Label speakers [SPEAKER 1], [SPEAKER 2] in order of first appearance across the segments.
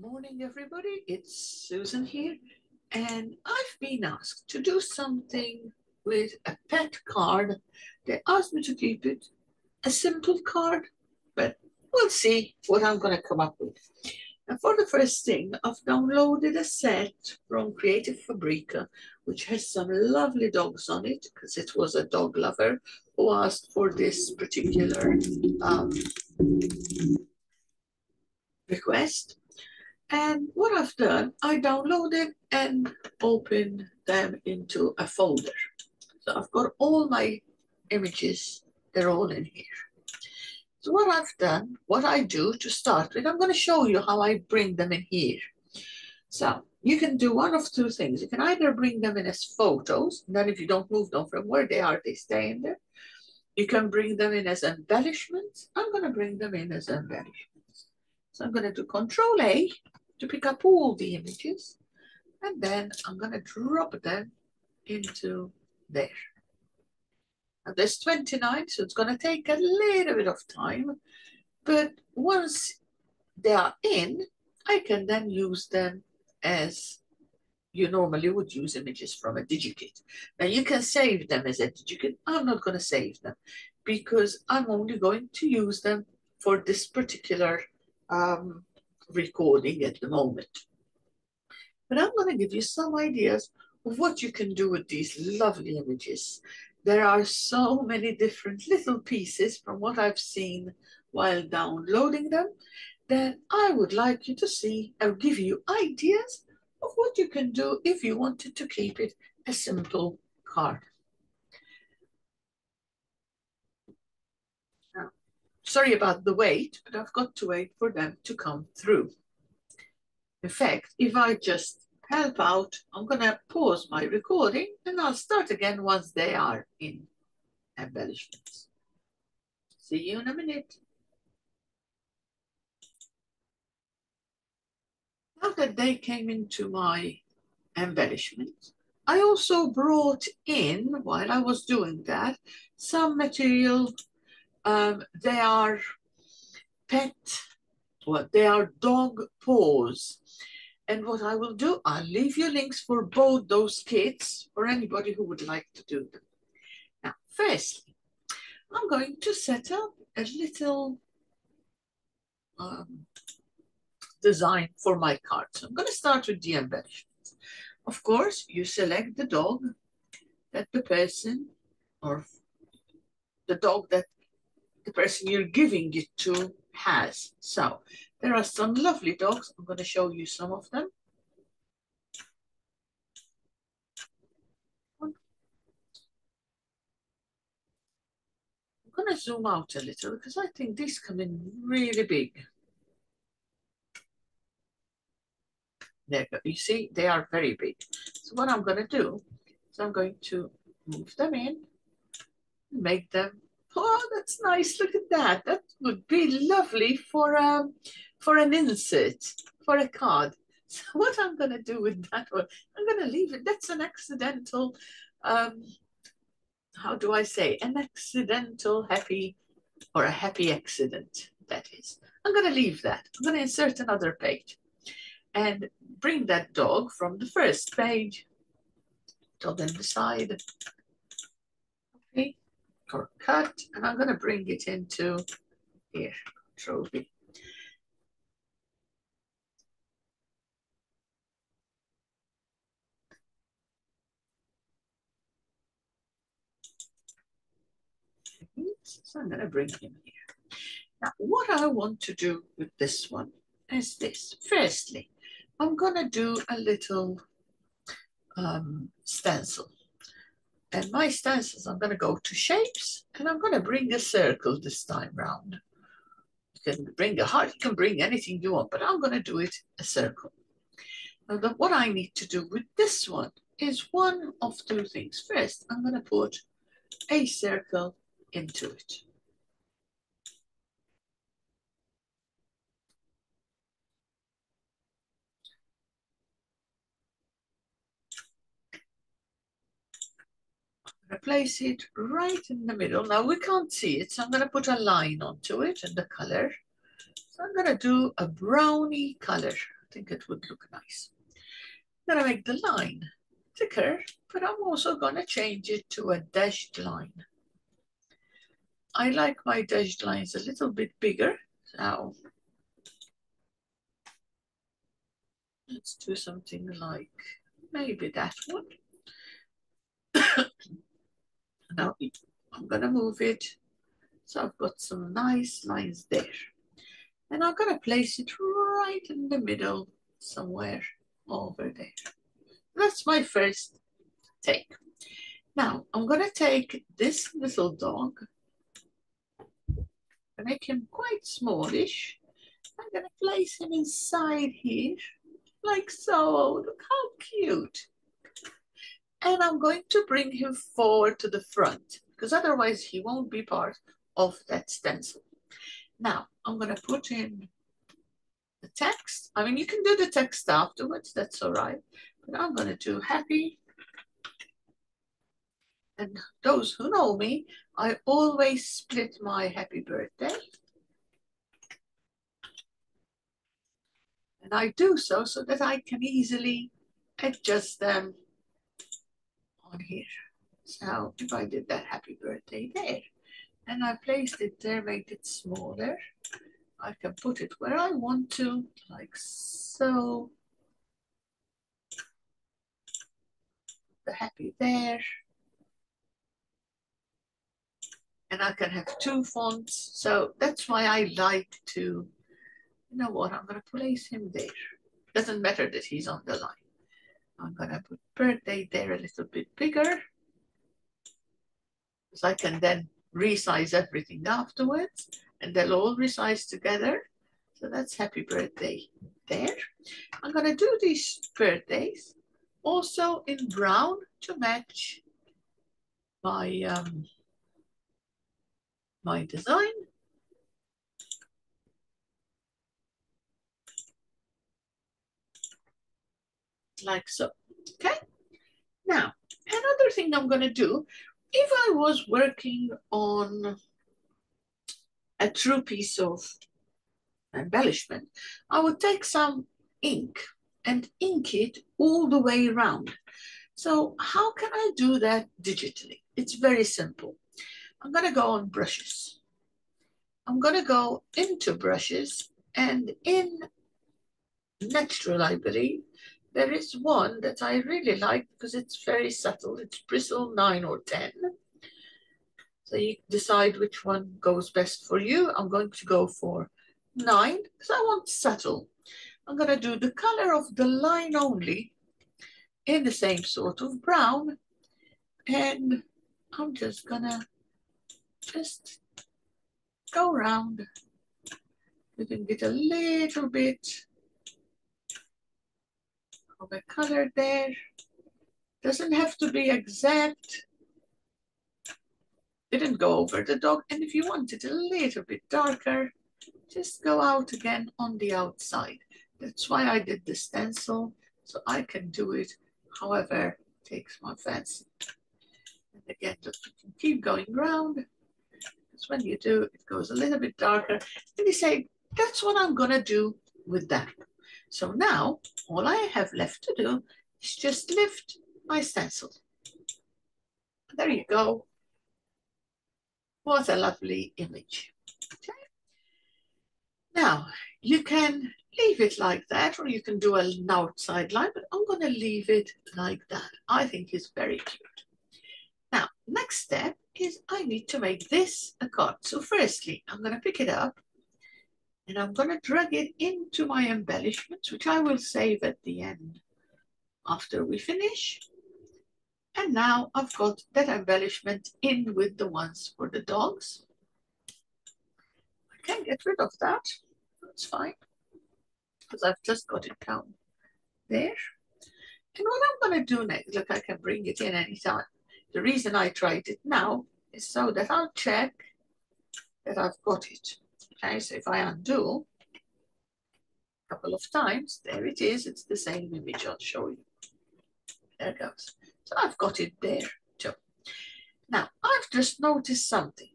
[SPEAKER 1] Morning, everybody. It's Susan here, and I've been asked to do something with a pet card. They asked me to keep it a simple card, but we'll see what I'm going to come up with. And for the first thing, I've downloaded a set from Creative Fabrica, which has some lovely dogs on it because it was a dog lover who asked for this particular request. And what I've done, I downloaded and opened them into a folder. So I've got all my images, they're all in here. So what I've done, what I do to start with, I'm going to show you how I bring them in here. So you can do one of two things. You can either bring them in as photos, and then if you don't move them from where they are, they stay in there. You can bring them in as embellishments. I'm going to bring them in as embellishments. So I'm going to do Control A to pick up all the images, and then I'm going to drop them into there. Now there's 29, so it's going to take a little bit of time, but once they are in, I can then use them as you normally would use images from a digikit. Now you can save them as a digikit. I'm not going to save them because I'm only going to use them for this particular recording at the moment. But I'm going to give you some ideas of what you can do with these lovely images. There are so many different little pieces from what I've seen while downloading them that I would like you to see or give you ideas of what you can do if you wanted to keep it a simple card. Now, sorry about the wait, but I've got to wait for them to come through. In fact, if I just help out, I'm going to pause my recording and I'll start again once they are in embellishments. See you in a minute. Now that they came into my embellishment, I also brought in, while I was doing that, some material. They are they are dog paws. And what I will do, I'll leave you links for both those kits for anybody who would like to do them. Now, firstly, I'm going to set up a little design for my card. So I'm going to start with the embellishments. Of course, you select the dog that the person or the dog that the person you're giving it to has. So there are some lovely dogs. I'm going to show you some of them. I'm going to zoom out a little because I think these come in really big. There you go. You see, they are very big. So what I'm going to do is I'm going to move them in, make them. Oh, that's nice. Look at that. That would be lovely for an insert, for a card. So what I'm going to do with that one, I'm going to leave it. That's an accidental, how do I say, an accidental happy or a happy accident, that is. I'm going to leave that. I'm going to insert another page and bring that dog from the first page, dog on the side, okay, or cut, and I'm going to bring it into here, Control V. So I'm going to bring him here. Now, what I want to do with this one is this. Firstly, I'm going to do a little stencil. And my stencils, I'm going to go to shapes, and I'm going to bring a circle this time round. You can bring a heart, you can bring anything you want, but I'm going to do it a circle. Now, what I need to do with this one is one of two things. First, I'm going to put a circle into it. Place it right in the middle. Now we can't see it, so I'm going to put a line onto it and the color. So I'm going to do a browny color. think it would look nice. I'm gonna make the line thicker, but I'm also gonna change it to a dashed line. I like my dashed lines a little bit bigger, so let's do something like maybe that one. Now I'm gonna move it, so I've got some nice lines there. And I'm gonna place it right in the middle, somewhere over there. That's my first take. Now I'm gonna take this little dog and make him quite smallish. I'm gonna place him inside here, like so. Look how cute. And I'm going to bring him forward to the front, because otherwise he won't be part of that stencil. Now I'm gonna put in the text. I mean, you can do the text afterwards, that's all right. But I'm gonna do happy. And those who know me, I always split my happy birthday. And I do so that I can easily adjust them on here. So if I did that happy birthday there, and I placed it there, made it smaller, I can put it where I want to, like so. The happy there. And I can have two fonts. So that's why I like to, you know what, I'm going to place him there. Doesn't matter that he's on the line. I'm going to put birthday there a little bit bigger, because I can then resize everything afterwards, and they'll all resize together. So that's happy birthday there. I'm going to do these birthdays also in brown to match my my design. Like so. Okay. Now, another thing I'm going to do, if I was working on a true piece of embellishment, I would take some ink and ink it all the way around. So how can I do that digitally? It's very simple. I'm going to go on brushes. I'm going to go into brushes, and in natural, I believe, there is one that I really like because it's very subtle. It's bristle 9 or 10. So you decide which one goes best for you. I'm going to go for 9 because I want subtle. I'm going to do the color of the line only in the same sort of brown. And I'm just going to go around. You can get a little bit of a color there. Doesn't have to be exact. Didn't go over the dog. And if you want it a little bit darker, just go out again on the outside. That's why I did the stencil, so I can do it however takes my fancy. And again, just you can keep going round, because when you do, it goes a little bit darker. And you say, that's what I'm gonna do with that. So now, all I have left to do is just lift my stencil. There you go. What a lovely image. Okay. Now, you can leave it like that, or you can do an outside line, but I'm going to leave it like that. I think it's very cute. Now, next step is I need to make this a card. So firstly, I'm going to pick it up, and I'm going to drag it into my embellishments, which I will save at the end after we finish. And now I've got that embellishment in with the ones for the dogs. I can get rid of that. That's fine, because I've just got it down there. And what I'm going to do next, look, I can bring it in anytime. The reason I tried it now is so that I'll check that I've got it. Okay, so if I undo a couple of times, there it is. It's the same image. I'll show you. There it goes. So I've got it there too. Now, I've just noticed something.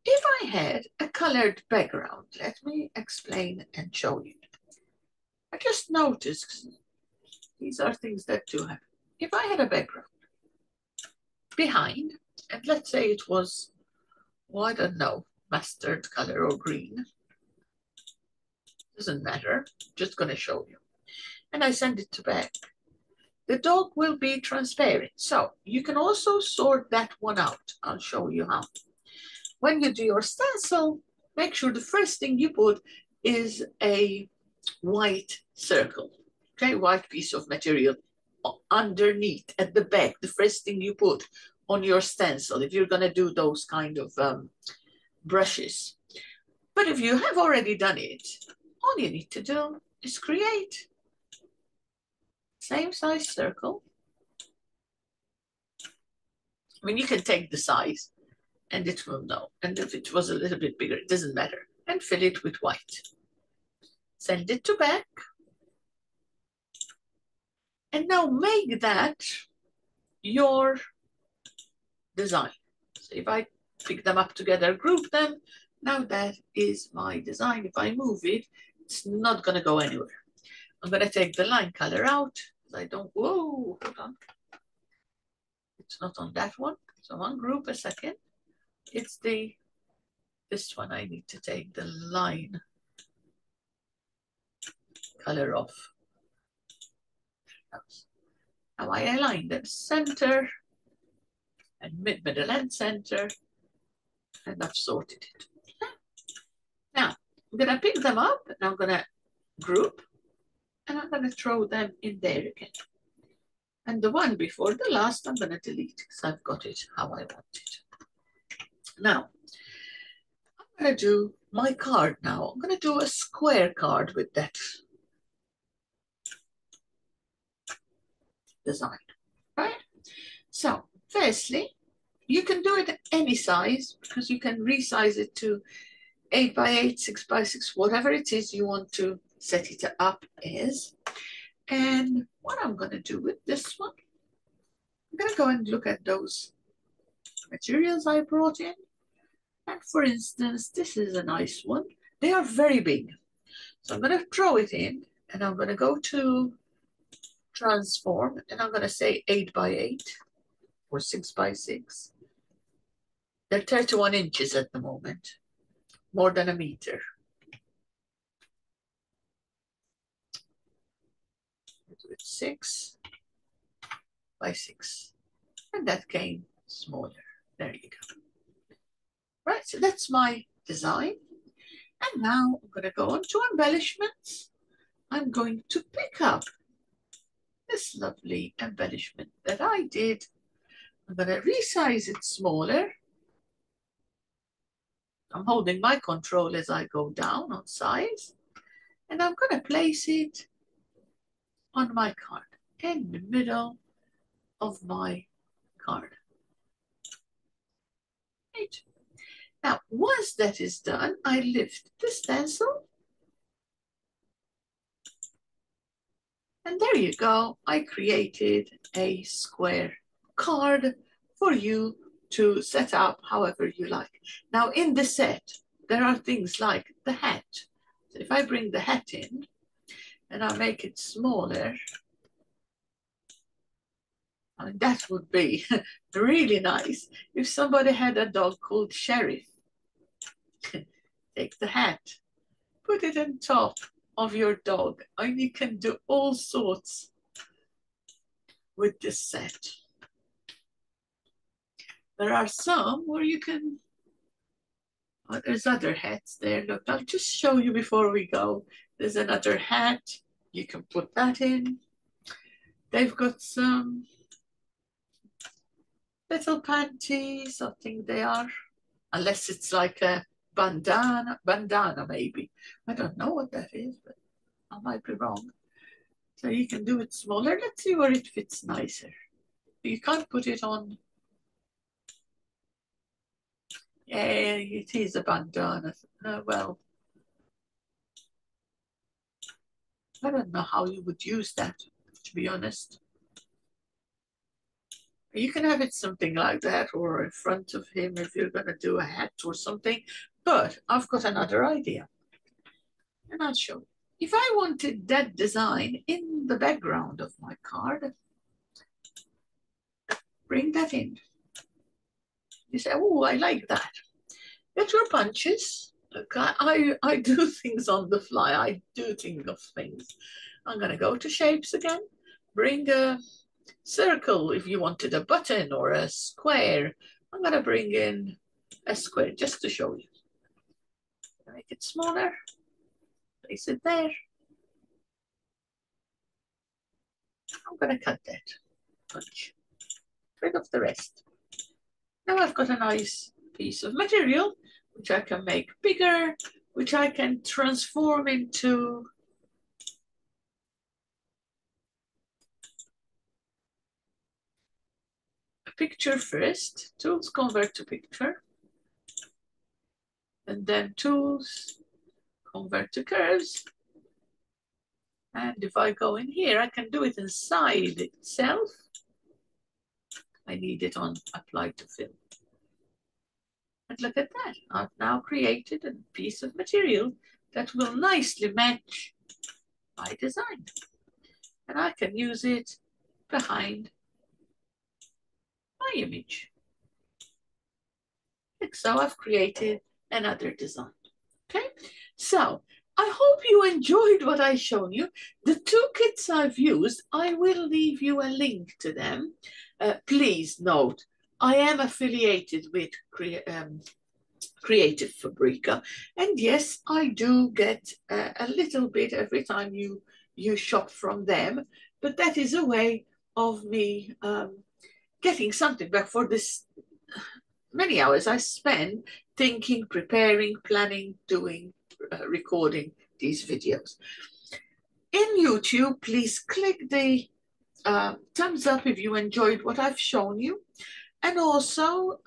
[SPEAKER 1] If I had a colored background, let me explain and show you. I just noticed, these are things that do happen. If I had a background behind, and let's say it was, well, I don't know, mustard color or green, doesn't matter, just gonna show you. And I send it to back. The dog will be transparent. So you can also sort that one out. I'll show you how. When you do your stencil, make sure the first thing you put is a white circle, okay, white piece of material underneath at the back, the first thing you put on your stencil if you're gonna do those kind of brushes. But if you have already done it, all you need to do is create same size circle. I mean, you can take the size and it will know. And if it was a little bit bigger, it doesn't matter. And fill it with white. Send it to back. And now make that your design. So if I pick them up together, group them, now that is my design. If I move it, it's not going to go anywhere. I'm going to take the line color out. I don't, whoa, hold on. It's not on that one. So ungroup a second. It's this one. I need to take the line color off. Now I align them center and middle and center, and I've sorted it. Now I'm gonna pick them up and I'm gonna group and I'm gonna throw them in there again. And the one before the last I'm gonna delete because I've got it how I want it. Now I'm gonna do my card now. I'm gonna do a square card with that design, right? So firstly, you can do it any size because you can resize it to 8 by 8, 6 by 6, whatever it is you want to set it up as. And what I'm going to do with this one, I'm going to go and look at those materials I brought in. And for instance, this is a nice one. They are very big. So I'm going to throw it in and I'm going to go to transform and I'm going to say 8 by 8 or 6 by 6. They're 31 inches at the moment, more than a meter. Do it 6 by 6. And that came smaller. There you go. Right, so that's my design. And now I'm going to go on to embellishments. I'm going to pick up this lovely embellishment that I did. I'm going to resize it smaller. I'm holding my control as I go down on size. And I'm going to place it on my card in the middle of my card. Right. Now, once that is done, I lift the stencil. And there you go. I created a square card for you to set up however you like. Now, in the set, there are things like the hat. So if I bring the hat in and I make it smaller, I mean, that would be really nice if somebody had a dog called Sheriff. Take the hat, put it on top of your dog, and you can do all sorts with this set. There are some where you can, oh, there's other hats there. Look, I'll just show you before we go. There's another hat. You can put that in. They've got some little panties, I think they are, unless it's like a bandana maybe. I don't know what that is, but I might be wrong. So you can do it smaller. Let's see where it fits nicer. You can't put it on. Yeah, it is a bandana. Well, I don't know how you would use that, to be honest. You can have it something like that or in front of him if you're going to do a hat or something. But I've got another idea. And I'll show you. if I wanted that design in the background of my card, bring that in. You say, oh, I like that. Get your punches. I do things on the fly. I do think of things. I'm going to go to shapes again. Bring a circle if you wanted a button or a square. I'm going to bring in a square just to show you. Make it smaller. Place it there. I'm going to cut that punch. Rid of the rest. Now I've got a nice piece of material which I can make bigger, which I can transform into a picture first. Tools, convert to picture. And then tools, convert to curves. And if I go in here, I can do it inside itself. I need it on apply to fill. And look at that. I've now created a piece of material that will nicely match my design. And I can use it behind my image. Like so, I've created another design. Okay, so I hope you enjoyed what I've shown you. The two kits I've used, I will leave you a link to them. Please note, I am affiliated with Creative Fabrica, and yes, I do get a little bit every time you shop from them, but that is a way of me getting something back for this many hours I spend thinking, preparing, planning, doing, recording these videos. In YouTube, please click the thumbs up if you enjoyed what I've shown you. And also,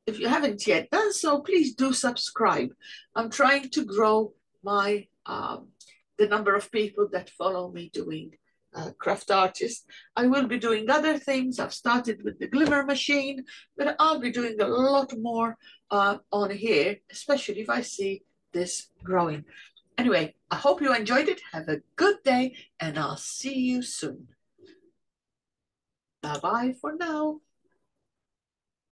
[SPEAKER 1] if you haven't yet done so, please do subscribe. I'm trying to grow my the number of people that follow me doing craft artists. I will be doing other things. I've started with the glimmer machine, but I'll be doing a lot more on here, especially if I see this growing. Anyway, I hope you enjoyed it. Have a good day, and I'll see you soon. Bye-bye for now.